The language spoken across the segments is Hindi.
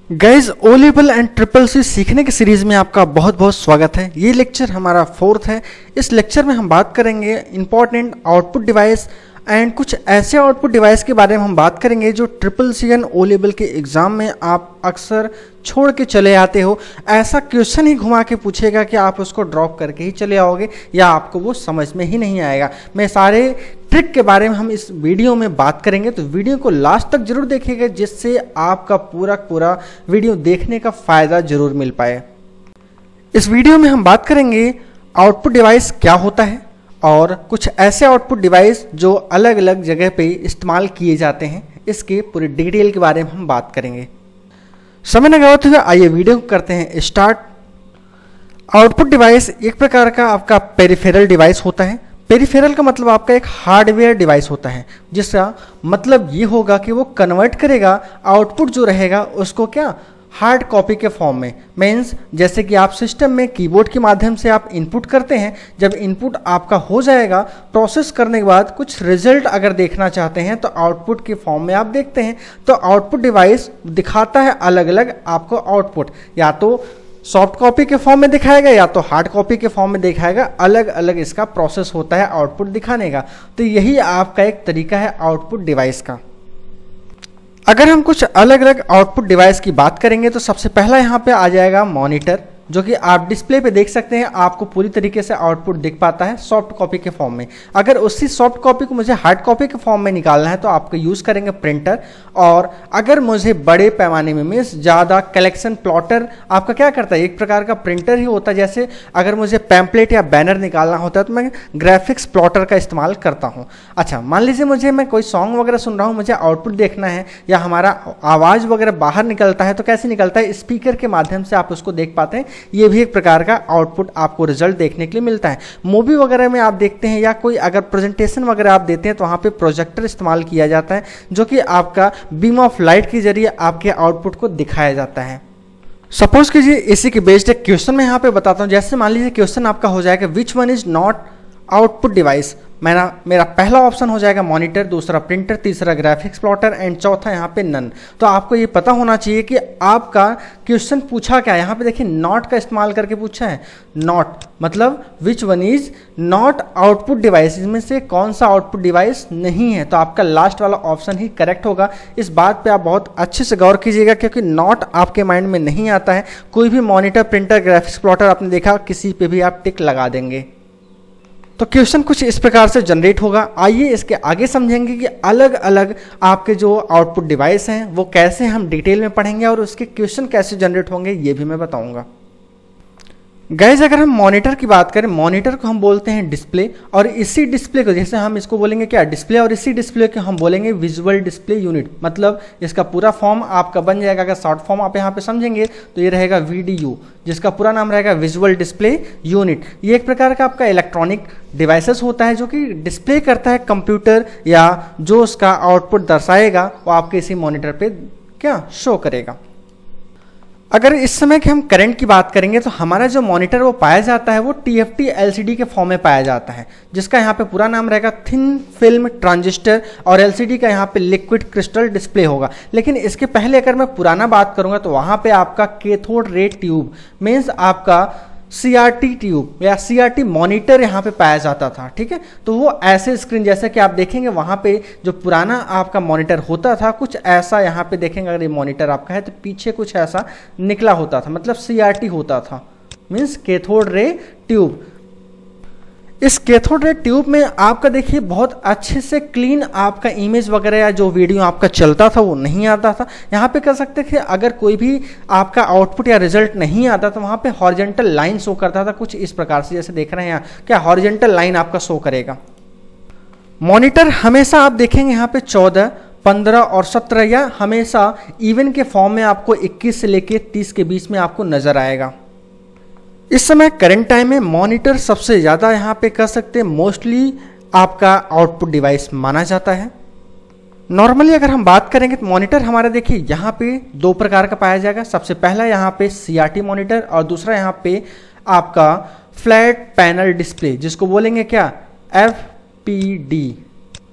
Guys O level and triple C सीखने की सीरीज में आपका बहुत बहुत स्वागत है। ये लेक्चर हमारा 4th है। इस लेक्चर में हम बात करेंगे इंपॉर्टेंट आउटपुट डिवाइस एंड कुछ ऐसे आउटपुट डिवाइस के बारे में हम बात करेंगे जो triple C and O level के एग्जाम में आप अक्सर छोड़ के चले आते हो। ऐसा क्वेश्चन ही घुमा के पूछेगा कि आप उसको ड्रॉप करके ही चले आओगे या आपको वो समझ में ही नहीं आएगा। मैं सारे ट्रिक के बारे में हम इस वीडियो में बात करेंगे, तो वीडियो को लास्ट तक जरूर देखिएगा जिससे आपका पूरा वीडियो देखने का फ़ायदा जरूर मिल पाए। इस वीडियो में हम बात करेंगे आउटपुट डिवाइस क्या होता है और कुछ ऐसे आउटपुट डिवाइस जो अलग अलग जगह पे इस्तेमाल किए जाते हैं, इसके पूरी डिटेल के बारे में हम बात करेंगे। समय न गवाते हुए आइए वीडियो को करते हैं स्टार्ट। आउटपुट डिवाइस एक प्रकार का आपका पेरिफेरल डिवाइस होता है। पेरिफेरल का मतलब आपका एक हार्डवेयर डिवाइस होता है, जिसका मतलब ये होगा कि वो कन्वर्ट करेगा आउटपुट जो रहेगा उसको क्या हार्ड कॉपी के फॉर्म में। मीन्स जैसे कि आप सिस्टम में कीबोर्ड के माध्यम से आप इनपुट करते हैं, जब इनपुट आपका हो जाएगा प्रोसेस करने के बाद कुछ रिजल्ट अगर देखना चाहते हैं तो आउटपुट के फॉर्म में आप देखते हैं। तो आउटपुट डिवाइस दिखाता है अलग अलग आपको आउटपुट, या तो सॉफ्ट कॉपी के फॉर्म में दिखाएगा या तो हार्ड कॉपी के फॉर्म में दिखाएगा। अलग अलग इसका प्रोसेस होता है आउटपुट दिखाने का। तो यही आपका एक तरीका है आउटपुट डिवाइस का। अगर हम कुछ अलग अलग आउटपुट डिवाइस की बात करेंगे तो सबसे पहला यहाँ पे आ जाएगा मॉनिटर, जो कि आप डिस्प्ले पे देख सकते हैं। आपको पूरी तरीके से आउटपुट दिख पाता है सॉफ्ट कॉपी के फॉर्म में। अगर उसी सॉफ्ट कॉपी को मुझे हार्ड कॉपी के फॉर्म में निकालना है तो आपको यूज़ करेंगे प्रिंटर। और अगर मुझे बड़े पैमाने में मीन्स ज़्यादा कलेक्शन प्लॉटर आपका क्या करता है, एक प्रकार का प्रिंटर ही होता है। जैसे अगर मुझे पैम्पलेट या बैनर निकालना होता है तो मैं ग्राफिक्स प्लॉटर का इस्तेमाल करता हूँ। अच्छा, मान लीजिए मैं कोई सॉन्ग वगैरह सुन रहा हूँ, मुझे आउटपुट देखना है या हमारा आवाज़ वगैरह बाहर निकलता है, तो कैसे निकलता है, स्पीकर के माध्यम से आप उसको देख पाते हैं। ये भी एक प्रकार का आउटपुट आपको रिजल्ट देखने के लिए मिलता है। मूवी वगैरह में आप देखते हैं या कोई अगर प्रेजेंटेशन वगैरह आप देते हैं तो वहाँ पे प्रोजेक्टर इस्तेमाल किया जाता है, जो कि आपका बीम ऑफ लाइट के जरिए आपके आउटपुट को दिखाया जाता है। सपोज कीजिए इसी के बेस्ड एक क्वेश्चन मैं यहाँ पे बताता हूँ। जैसे मान लीजिए क्वेश्चन आपका हो जाएगा which one is not output device. मेरा पहला ऑप्शन हो जाएगा मॉनिटर, दूसरा प्रिंटर, तीसरा ग्राफिक्स प्लॉटर एंड चौथा यहाँ पे नन। तो आपको ये पता होना चाहिए कि आपका क्वेश्चन पूछा क्या है। यहाँ पे देखिए नॉट का इस्तेमाल करके पूछा है। नॉट मतलब which one is not output device, इसमें से कौन सा आउटपुट डिवाइस नहीं है। तो आपका लास्ट वाला ऑप्शन ही करेक्ट होगा। इस बात पे आप बहुत अच्छे से गौर कीजिएगा, क्योंकि नॉट आपके माइंड में नहीं आता है। कोई भी मॉनिटर, प्रिंटर, ग्राफिक्स प्लॉटर आपने देखा, किसी पे भी आप टिक लगा देंगे। तो क्वेश्चन कुछ इस प्रकार से जनरेट होगा। आइए इसके आगे समझेंगे कि अलग अलग आपके जो आउटपुट डिवाइस हैं वो कैसे हम डिटेल में पढ़ेंगे और उसके क्वेश्चन कैसे जनरेट होंगे ये भी मैं बताऊंगा। गाइज अगर हम मॉनिटर की बात करें, मॉनिटर को हम बोलते हैं डिस्प्ले, और इसी डिस्प्ले को जैसे हम इसको बोलेंगे क्या डिस्प्ले, और इसी डिस्प्ले को हम बोलेंगे विजुअल डिस्प्ले यूनिट। मतलब इसका पूरा फॉर्म आपका बन जाएगा। अगर शॉर्ट फॉर्म आप यहाँ पे समझेंगे तो ये रहेगा VDU, जिसका पूरा नाम रहेगा विजुअल डिस्प्ले यूनिट। ये एक प्रकार का आपका इलेक्ट्रॉनिक डिवाइसेस होता है जो कि डिस्प्ले करता है कंप्यूटर, या जो उसका आउटपुट दर्शाएगा वो आपके इसी मॉनिटर पे क्या शो करेगा। अगर इस समय के हम करंट की बात करेंगे तो हमारा जो मॉनिटर वो पाया जाता है वो TFT LCD के फॉर्म में पाया जाता है, जिसका यहाँ पे पूरा नाम रहेगा थिन फिल्म ट्रांजिस्टर, और LCD का यहाँ पे लिक्विड क्रिस्टल डिस्प्ले होगा। लेकिन इसके पहले अगर मैं पुराना बात करूंगा तो वहाँ पे आपका कैथोड रे ट्यूब मीन्स आपका CRT ट्यूब या CRT मॉनिटर यहाँ पे पाया जाता था। ठीक है, तो वो ऐसे स्क्रीन जैसे कि आप देखेंगे वहाँ पे जो पुराना आपका मॉनिटर होता था कुछ ऐसा यहाँ पे देखेंगे। अगर ये मॉनिटर आपका है तो पीछे कुछ ऐसा निकला होता था, मतलब CRT होता था, मीन्स कैथोड रे ट्यूब। इस कैथोड रे ट्यूब में आपका देखिए बहुत अच्छे से क्लीन आपका इमेज वगैरह या जो वीडियो आपका चलता था वो नहीं आता था। यहाँ पे कर सकते थे अगर कोई भी आपका आउटपुट या रिजल्ट नहीं आता तो वहाँ पे हॉरिजॉन्टल लाइन शो करता था कुछ इस प्रकार से, जैसे देख रहे हैं यहाँ क्या हॉरिजॉन्टल लाइन आपका शो करेगा। मॉनिटर हमेशा आप देखेंगे यहाँ पे 14, 15 और 17 या हमेशा इवन के फॉर्म में आपको 21 से लेके 30 के बीच में आपको नजर आएगा। इस समय करंट टाइम में मॉनिटर सबसे ज़्यादा यहाँ पे कह सकते हैं मोस्टली आपका आउटपुट डिवाइस माना जाता है। नॉर्मली अगर हम बात करेंगे तो मॉनिटर हमारा देखिए यहाँ पे 2 प्रकार का पाया जाएगा। सबसे पहला यहाँ पे CRT मॉनिटर और दूसरा यहाँ पे आपका फ्लैट पैनल डिस्प्ले, जिसको बोलेंगे क्या FPD।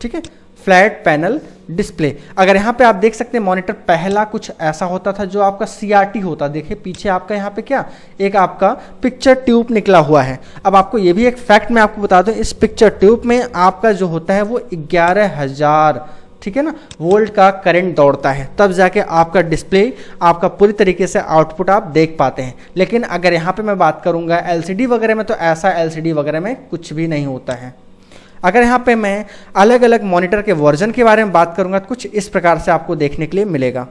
ठीक है, फ्लैट पैनल डिस्प्ले। अगर यहाँ पे आप देख सकते हैं मॉनिटर पहला कुछ ऐसा होता था जो आपका CRT होता, देखिए पीछे आपका यहाँ पे क्या एक आपका पिक्चर ट्यूब निकला हुआ है। अब आपको ये भी एक फैक्ट मैं आपको बता दूं, इस पिक्चर ट्यूब में आपका जो होता है वो 11,000 ठीक है ना वोल्ट का करंट दौड़ता है, तब जाके आपका डिस्प्ले आपका पूरी तरीके से आउटपुट आप देख पाते हैं। लेकिन अगर यहाँ पे मैं बात करूँगा LCD वगैरह में, तो ऐसा LCD वगैरह में कुछ भी नहीं होता है। अगर यहाँ पे मैं अलग अलग मॉनिटर के वर्जन के बारे में बात करूँगा तो कुछ इस प्रकार से आपको देखने के लिए मिलेगा।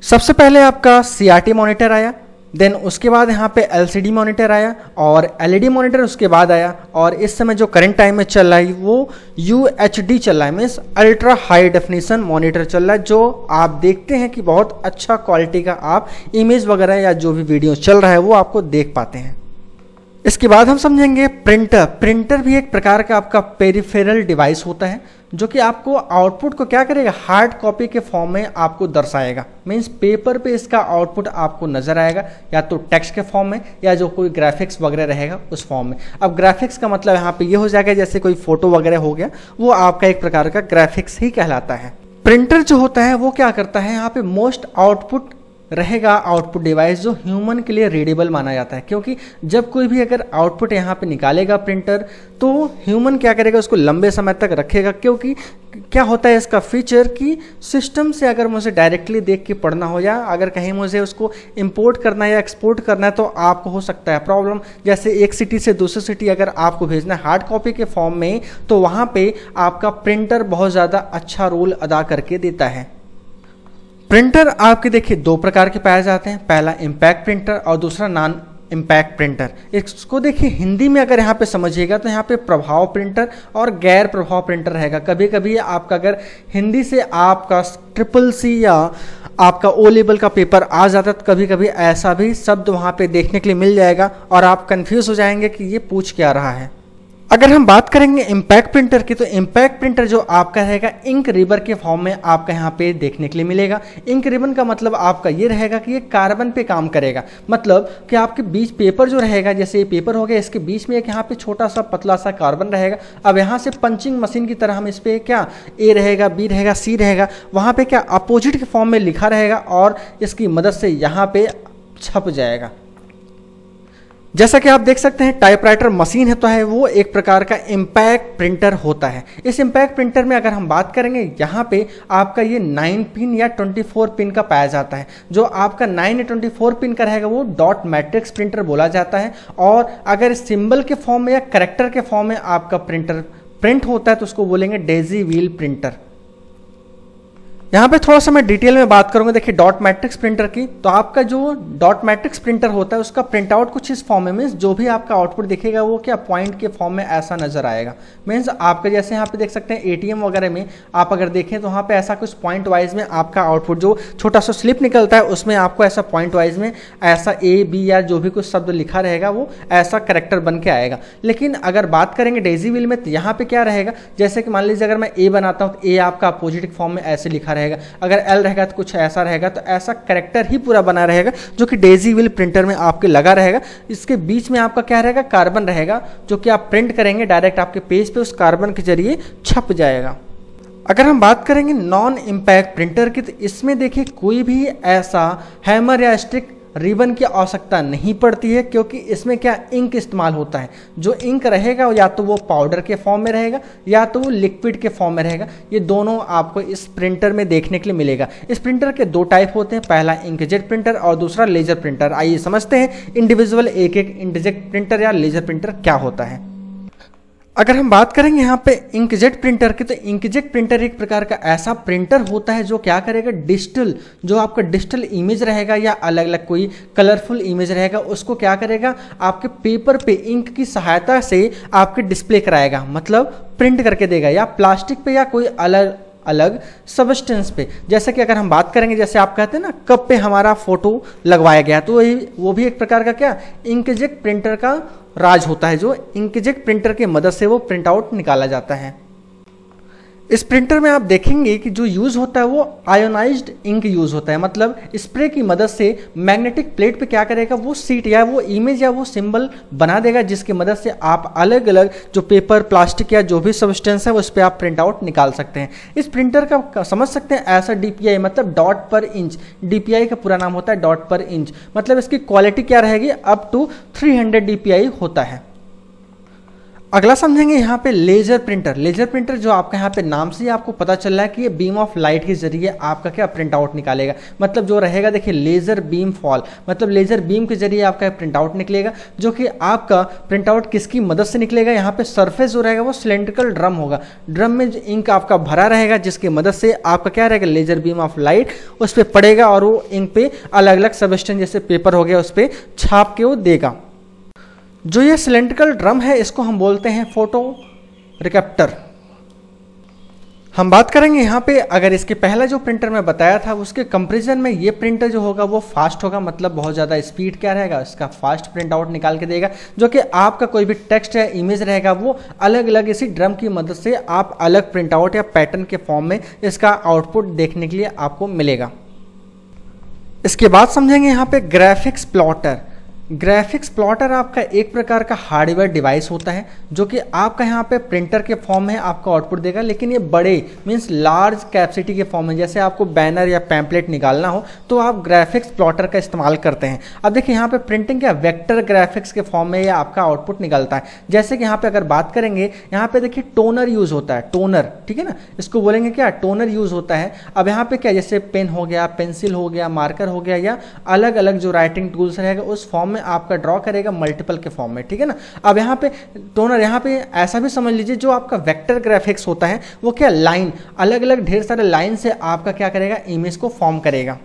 सबसे पहले आपका CRT मॉनिटर आया, देन उसके बाद यहाँ पे LCD मॉनिटर आया और LED मॉनिटर उसके बाद आया, और इस समय जो करंट टाइम में चल रहा है वो UHD चल रहा है, means ultra high definition monitor चल रहा है, जो आप देखते हैं कि बहुत अच्छा क्वालिटी का आप इमेज वगैरह या जो भी वीडियो चल रहा है वो आपको देख पाते हैं। इसके बाद हम समझेंगे प्रिंटर। प्रिंटर भी एक प्रकार का आपका पेरिफेरल डिवाइस होता है जो कि आपको आउटपुट को क्या करेगा, हार्ड कॉपी के फॉर्म में आपको दर्शाएगा। मीन्स पेपर पे इसका आउटपुट आपको नजर आएगा, या तो टेक्स्ट के फॉर्म में या जो कोई ग्राफिक्स वगैरह रहेगा उस फॉर्म में। अब ग्राफिक्स का मतलब यहाँ पे ये हो जाएगा जैसे कोई फोटो वगैरह हो गया, वो आपका एक प्रकार का ग्राफिक्स ही कहलाता है। प्रिंटर जो होता है वो क्या करता है, यहाँ पे मोस्ट आउटपुट रहेगा आउटपुट डिवाइस जो ह्यूमन के लिए रीडेबल माना जाता है, क्योंकि जब कोई भी अगर आउटपुट यहाँ पे निकालेगा प्रिंटर, तो ह्यूमन क्या करेगा, उसको लंबे समय तक रखेगा। क्योंकि क्या होता है इसका फीचर कि सिस्टम से अगर मुझे डायरेक्टली देख के पढ़ना हो या अगर कहीं मुझे उसको इंपोर्ट करना है या एक्सपोर्ट करना है तो आपको हो सकता है प्रॉब्लम। जैसे एक सिटी से दूसरी सिटी अगर आपको भेजना है हार्ड कॉपी के फॉर्म में, तो वहाँ पे आपका प्रिंटर बहुत ज़्यादा अच्छा रोल अदा करके देता है। प्रिंटर आपके देखिए दो प्रकार के पाए जाते हैं, पहला इम्पैक्ट प्रिंटर और दूसरा नॉन इम्पैक्ट प्रिंटर। इसको देखिए हिंदी में अगर यहाँ पे समझिएगा तो यहाँ पे प्रभाव प्रिंटर और गैर प्रभाव प्रिंटर रहेगा। कभी कभी आपका अगर हिंदी से आपका CCC या आपका O लेवल का पेपर आ जाता है तो कभी कभी ऐसा भी शब्द वहाँ पे देखने के लिए मिल जाएगा और आप कंफ्यूज हो जाएंगे कि ये पूछ क्या रहा है। अगर हम बात करेंगे इम्पैक्ट प्रिंटर की, तो इम्पैक्ट प्रिंटर जो आपका रहेगा इंक रिबन के फॉर्म में आपका यहाँ पे देखने के लिए मिलेगा। इंक रिबन का मतलब आपका ये रहेगा कि ये कार्बन पे काम करेगा, मतलब कि आपके बीच पेपर जो रहेगा, जैसे ये पेपर हो गया, इसके बीच में एक यहाँ पे छोटा सा पतला सा कार्बन रहेगा। अब यहाँ से पंचिंग मशीन की तरह हम इस पे क्या A रहेगा, B रहेगा, C रहेगा, वहाँ पे क्या अपोजिट के फॉर्म में लिखा रहेगा और इसकी मदद से यहाँ पे छप जाएगा। जैसा कि आप देख सकते हैं टाइपराइटर मशीन है तो है वो एक प्रकार का इम्पैक्ट प्रिंटर होता है। इस इम्पैक्ट प्रिंटर में अगर हम बात करेंगे, यहाँ पे आपका ये 9 पिन या 24 पिन का पाया जाता है। जो आपका 9 या 24 पिन का रहेगा वो डॉट मैट्रिक्स प्रिंटर बोला जाता है, और अगर सिंबल के फॉर्म में या कैरेक्टर के फॉर्म में आपका प्रिंटर प्रिंट होता है तो उसको बोलेंगे डेजी व्हील प्रिंटर। यहाँ पे थोड़ा सा मैं डिटेल में बात करूंगा। देखिए डॉट मैट्रिक्स प्रिंटर की, तो आपका जो डॉट मैट्रिक्स प्रिंटर होता है उसका प्रिंट आउट कुछ इस फॉर्म में, मीन्स जो भी आपका आउटपुट दिखेगा वो क्या पॉइंट के फॉर्म में ऐसा नजर आएगा। मीन्स आपके जैसे यहाँ पे देख सकते हैं ATM वगैरह में आप अगर देखें तो वहाँ पे ऐसा कुछ पॉइंट वाइज में आपका आउटपुट जो छोटा सा स्लिप निकलता है उसमें आपको ऐसा पॉइंट वाइज में ऐसा A B या जो भी कुछ शब्द लिखा रहेगा वो ऐसा कैरेक्टर बन के आएगा। लेकिन अगर बात करेंगे डेजी व्हील में, तो यहाँ पे क्या रहेगा, जैसे कि मान लीजिए अगर मैं A बनाता हूँ तो A आपका अपोजिट फॉर्म में ऐसे लिखा रहेगा, अगर L रहेगा तो कुछ ऐसा रहेगा, तो ऐसा कैरेक्टर ही पूरा बना रहेगा जो कि डेजी व्हील प्रिंटर में आपके लगा रहेगा। इसके बीच में आपका क्या रहेगा, कार्बन रहेगा, जो कि आप प्रिंट करेंगे डायरेक्ट आपके पेज पे उस कार्बन के जरिए छप जाएगा। अगर हम बात करेंगे नॉन इम्पैक्ट प्रिंटर की, तो इसमें देखिए कोई भी ऐसा हैमर या स्टिक रिबन की आवश्यकता नहीं पड़ती है, क्योंकि इसमें क्या इंक इस्तेमाल होता है। जो इंक रहेगा या तो वो पाउडर के फॉर्म में रहेगा या तो वो लिक्विड के फॉर्म में रहेगा। ये दोनों आपको इस प्रिंटर में देखने के लिए मिलेगा। इस प्रिंटर के दो टाइप होते हैं, पहला इंकजेट प्रिंटर और दूसरा लेजर प्रिंटर। आइए समझते हैं इंडिविजुअल एक एक इंकजेट प्रिंटर या लेजर प्रिंटर क्या होता है। अगर हम बात करेंगे यहाँ पे इंकजेट प्रिंटर की, तो इंकजेट प्रिंटर एक प्रकार का ऐसा प्रिंटर होता है जो क्या करेगा, डिजिटल जो आपका डिजिटल इमेज रहेगा या अलग अलग कोई कलरफुल इमेज रहेगा उसको क्या करेगा, आपके पेपर पे इंक की सहायता से आपके डिस्प्ले कराएगा, मतलब प्रिंट करके देगा, या प्लास्टिक पे या कोई अलग अलग सबस्टेंस पे। जैसे कि अगर हम बात करेंगे, जैसे आप कहते हैं ना कप पे हमारा फोटो लगवाया गया, तो वो भी एक प्रकार का क्या इंकजेट प्रिंटर का राज होता है, जो इंकजेट प्रिंटर की मदद से वो प्रिंट आउट निकाला जाता है। इस प्रिंटर में आप देखेंगे कि जो यूज़ होता है वो आयोनाइज्ड इंक यूज़ होता है, मतलब स्प्रे की मदद से मैग्नेटिक प्लेट पे क्या करेगा, वो सीट या वो इमेज या वो सिंबल बना देगा, जिसकी मदद से आप अलग अलग जो पेपर, प्लास्टिक या जो भी सब्सटेंस है उस पर आप प्रिंट आउट निकाल सकते हैं। इस प्रिंटर का समझ सकते हैं ऐसा DPI मतलब डॉट पर इंच, DPI का पूरा नाम होता है डॉट पर इंच, मतलब इसकी क्वालिटी क्या रहेगी, अप टू 300 DPI होता है। अगला समझेंगे यहाँ पे लेजर प्रिंटर। लेजर प्रिंटर जो आपका यहाँ पे नाम से ही आपको पता चल रहा है कि ये बीम ऑफ लाइट के जरिए आपका क्या प्रिंट आउट निकालेगा, मतलब जो रहेगा देखिए लेजर बीम फॉल, मतलब लेजर बीम के जरिए आपका प्रिंट आउट निकलेगा, जो कि आपका प्रिंट आउट किसकी मदद से निकलेगा, यहाँ पे सरफेस जो रहेगा वो सिलेंड्रिकल ड्रम होगा, ड्रम में जो इंक आपका भरा रहेगा, जिसकी मदद से आपका क्या रहेगा, लेजर बीम ऑफ लाइट उस पर पड़ेगा और वो इंक पे अलग अलग सब्सटेंस जैसे पेपर हो गया उस पर छाप के वो देगा। जो ये सिलेंड्रिकल ड्रम है इसको हम बोलते हैं फोटो रिसेप्टर। हम बात करेंगे यहाँ पे, अगर इसके पहला जो प्रिंटर मैं बताया था उसके कंपैरिजन में ये प्रिंटर जो होगा वो फास्ट होगा, मतलब बहुत ज़्यादा स्पीड क्या रहेगा, इसका फास्ट प्रिंट आउट निकाल के देगा, जो कि आपका कोई भी टेक्स्ट या इमेज रहेगा वो अलग अलग इसी ड्रम की मदद से आप अलग प्रिंट आउट या पैटर्न के फॉर्म में इसका आउटपुट देखने के लिए आपको मिलेगा। इसके बाद समझेंगे यहाँ पे ग्राफिक्स प्लॉटर। ग्राफिक्स प्लॉटर आपका एक प्रकार का हार्डवेयर डिवाइस होता है जो कि आपका यहाँ पे प्रिंटर के फॉर्म में आपको आउटपुट देगा, लेकिन ये बड़े मीन्स लार्ज कैपेसिटी के फॉर्म में, जैसे आपको बैनर या पैम्पलेट निकालना हो तो आप ग्राफिक्स प्लॉटर का इस्तेमाल करते हैं। अब देखिए यहाँ पे प्रिंटिंग क्या वेक्टर ग्राफिक्स के फॉर्म में ये आपका आउटपुट निकलता है। जैसे कि यहाँ पे अगर बात करेंगे, यहाँ पे देखिए टोनर यूज होता है, टोनर, ठीक है ना, इसको बोलेंगे क्या, टोनर यूज होता है। अब यहाँ पे क्या, जैसे पेन हो गया, पेंसिल हो गया, मार्कर हो गया, या अलग अलग जो राइटिंग टूल्स रहेगा उस फॉर्म में आपका ड्रॉ करेगा मल्टीपल के फॉर्म में, ठीक है ना। अब यहाँ पे टोनर, यहाँ पे ऐसा भी समझ लीजिए जो आपका वेक्टर ग्राफिक्स होता है वो क्या, लाइन, अलग अलग ढेर सारे लाइन से आपका क्या करेगा, इमेज को फॉर्म करेगा।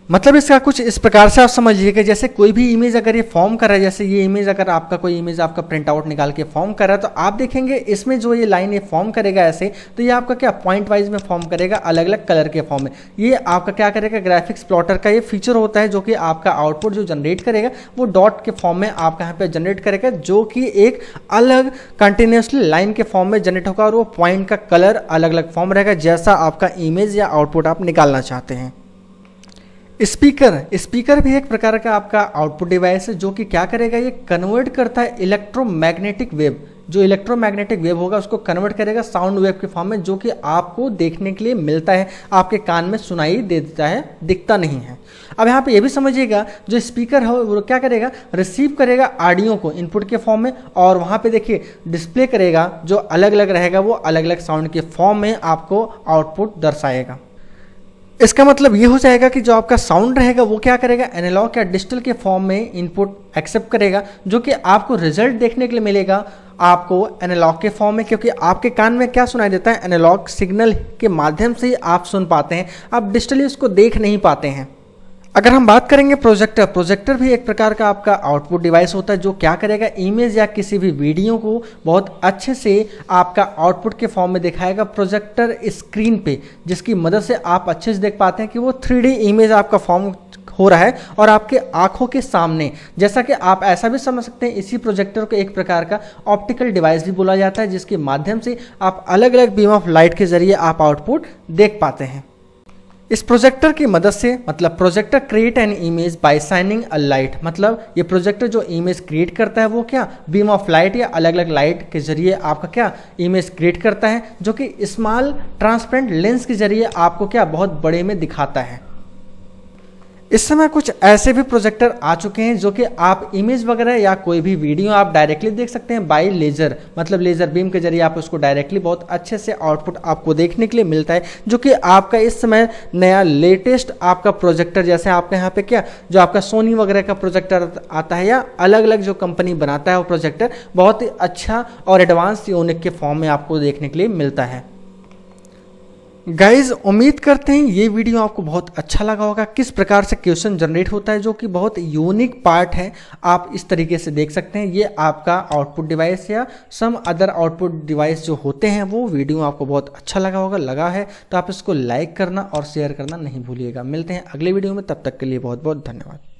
मतलब इसका कुछ इस प्रकार से आप समझिए कि जैसे कोई भी इमेज अगर ये फॉर्म कर रहा है, जैसे ये इमेज अगर आपका कोई इमेज आपका प्रिंट आउट निकाल के फॉर्म कर रहा है, तो आप देखेंगे इसमें जो ये लाइन ये फॉर्म करेगा ऐसे, तो ये आपका क्या पॉइंट वाइज में फॉर्म करेगा अलग अलग कलर के फॉर्म में। ये आपका क्या करेगा, ग्राफिक्स प्लॉटर का ये फीचर होता है जो कि आपका आउटपुट जो जनरेट करेगा वो डॉट के फॉर्म में आपका यहाँ पे जनरेट करेगा, जो कि एक अलग कंटिन्यूसली लाइन के फॉर्म में जनरेट होगा और वो पॉइंट का कलर अलग अलग फॉर्म रहेगा जैसा आपका इमेज या आउटपुट आप निकालना चाहते हैं। स्पीकर भी एक प्रकार का आपका आउटपुट डिवाइस है जो कि क्या करेगा, ये कन्वर्ट करता है इलेक्ट्रोमैग्नेटिक वेव, जो इलेक्ट्रोमैग्नेटिक वेव होगा उसको कन्वर्ट करेगा साउंड वेव के फॉर्म में, जो कि आपको देखने के लिए मिलता है, आपके कान में सुनाई दे देता है, दिखता नहीं है। अब यहाँ पे ये भी समझिएगा जो स्पीकर है वो क्या करेगा, रिसीव करेगा ऑडियो को इनपुट के फॉर्म में, और वहाँ पे देखिए डिस्प्ले करेगा, जो अलग अलग रहेगा वो अलग अलग साउंड के फॉर्म में आपको आउटपुट दर्शाएगा। इसका मतलब ये हो जाएगा कि जो आपका साउंड रहेगा वो क्या करेगा, एनालॉग या डिजिटल के फॉर्म में इनपुट एक्सेप्ट करेगा, जो कि आपको रिजल्ट देखने के लिए मिलेगा आपको एनालॉग के फॉर्म में, क्योंकि आपके कान में क्या सुनाई देता है, एनालॉग सिग्नल के माध्यम से ही आप सुन पाते हैं, आप डिजिटली उसको देख नहीं पाते हैं। अगर हम बात करेंगे प्रोजेक्टर भी एक प्रकार का आपका आउटपुट डिवाइस होता है जो क्या करेगा, इमेज या किसी भी वीडियो को बहुत अच्छे से आपका आउटपुट के फॉर्म में दिखाएगा प्रोजेक्टर स्क्रीन पे, जिसकी मदद से आप अच्छे से देख पाते हैं कि वो 3D इमेज आपका फॉर्म हो रहा है और आपके आंखों के सामने। जैसा कि आप ऐसा भी समझ सकते हैं, इसी प्रोजेक्टर को एक प्रकार का ऑप्टिकल डिवाइस भी बोला जाता है, जिसके माध्यम से आप अलग अलग बीम ऑफ लाइट के जरिए आप आउटपुट देख पाते हैं। इस प्रोजेक्टर की मदद से, मतलब projector create an image by shining a light, मतलब ये प्रोजेक्टर जो इमेज क्रिएट करता है वो क्या, बीम ऑफ लाइट या अलग अलग लाइट के जरिए आपका क्या इमेज क्रिएट करता है, जो कि स्मॉल ट्रांसपेरेंट लेंस के जरिए आपको क्या बहुत बड़े में दिखाता है। इस समय कुछ ऐसे भी प्रोजेक्टर आ चुके हैं जो कि आप इमेज वगैरह या कोई भी वीडियो आप डायरेक्टली देख सकते हैं बाय लेजर, मतलब लेजर बीम के जरिए आप उसको डायरेक्टली बहुत अच्छे से आउटपुट आपको देखने के लिए मिलता है, जो कि आपका इस समय नया लेटेस्ट आपका प्रोजेक्टर, जैसे आपके यहाँ पे क्या जो आपका सोनी वगैरह का प्रोजेक्टर आता है या अलग अलग जो कंपनी बनाता है वो प्रोजेक्टर बहुत ही अच्छा और एडवांस यूनिक के फॉर्म में आपको देखने के लिए मिलता है। गाइज उम्मीद करते हैं ये वीडियो आपको बहुत अच्छा लगा होगा, किस प्रकार से क्वेश्चन जनरेट होता है जो कि बहुत यूनिक पार्ट है, आप इस तरीके से देख सकते हैं। ये आपका आउटपुट डिवाइस या सम अदर आउटपुट डिवाइस जो होते हैं वो वीडियो आपको बहुत अच्छा लगा होगा, लगा है तो आप इसको लाइक करना और शेयर करना नहीं भूलिएगा। मिलते हैं अगले वीडियो में, तब तक के लिए बहुत बहुत धन्यवाद।